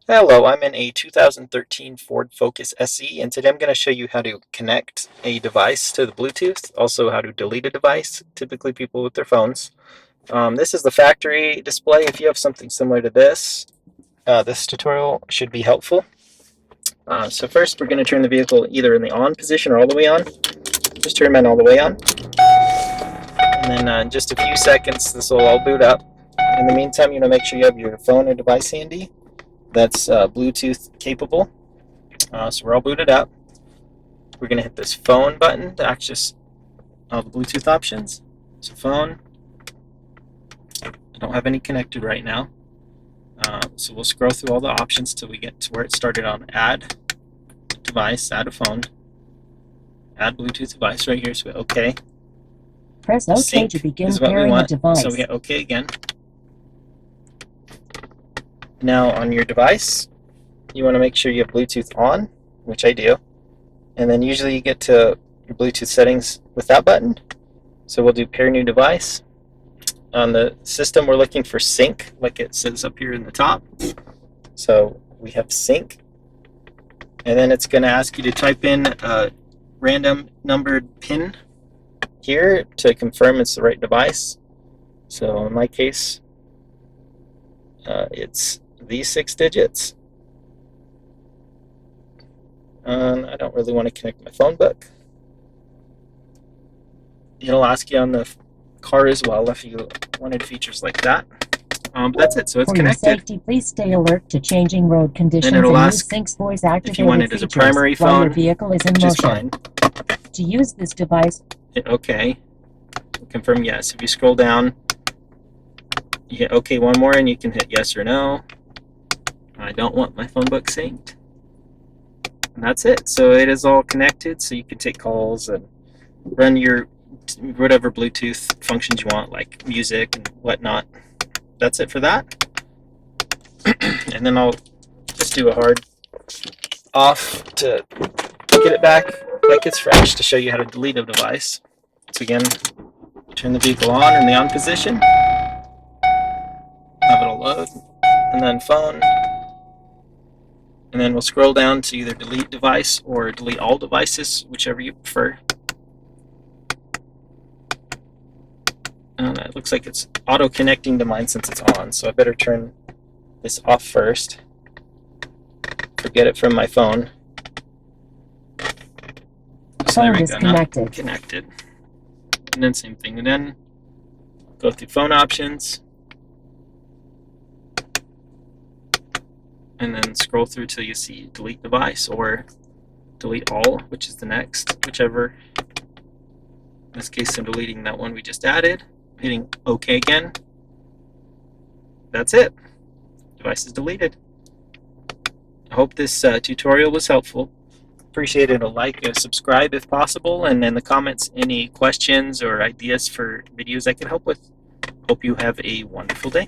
Hello, I'm in a 2013 Ford Focus SE, and today I'm going to show you how to connect a device to the Bluetooth, also how to delete a device, typically people with their phones. This is the factory display. If you have something similar to this, this tutorial should be helpful. So first we're going to turn the vehicle either in the on position or all the way on. Just turn mine all the way on. And then in just a few seconds this will all boot up. In the meantime, you want to make sure you have your phone or device handy that's Bluetooth capable. So we're all booted up. We're going to hit this phone button to access all the Bluetooth options. So phone. I don't have any connected right now. So we'll scroll through all the options till we get to where it started on add device, add a phone, add Bluetooth device right here. So we hit OK. Press OK Sync to begin is what we pairing want. the device. So we hit OK again. Now on your device, you want to make sure you have Bluetooth on, which I do. And then usually you get to your Bluetooth settings with that button. So we'll do pair new device. On the system, we're looking for sync, like it says up here in the top. So we have sync. And then it's going to ask you to type in a random numbered PIN here to confirm it's the right device. So in my case, it's these 6 digits. I don't really want to connect my phone book. It'll ask you on the car as well if you wanted features like that. But that's it. So it's connected. For your safety, please stay alert to changing road conditions Then it'll and ask use Sync's voice activated if you want it as a primary while your phone, vehicle is in which is motion. fine. To use this device, Hit OK. Confirm yes. If you scroll down, you hit OK one more, and you can hit yes or no. I don't want my phone book synced. And that's it. So it is all connected, so you can take calls and run your whatever Bluetooth functions you want, like music and whatnot. That's it for that. And then I'll just do a hard off to get it back like it's fresh to show you how to delete a device. So again, turn the vehicle on in the on position, have it all load, and then phone. And then we'll scroll down to either delete device or delete all devices, whichever you prefer. And it looks like it's auto-connecting to mine since it's on, so I better turn this off first. Forget it from my phone. So there we go, connected. Connected. And then same thing. And then go through phone options. And then scroll through till you see delete device or delete all, which is the next, whichever. In this case, I'm deleting that one we just added. Hitting OK again. That's it. Device is deleted. I hope this tutorial was helpful. Appreciate it. A like, a subscribe if possible, and in the comments any questions or ideas for videos I can help with. Hope you have a wonderful day.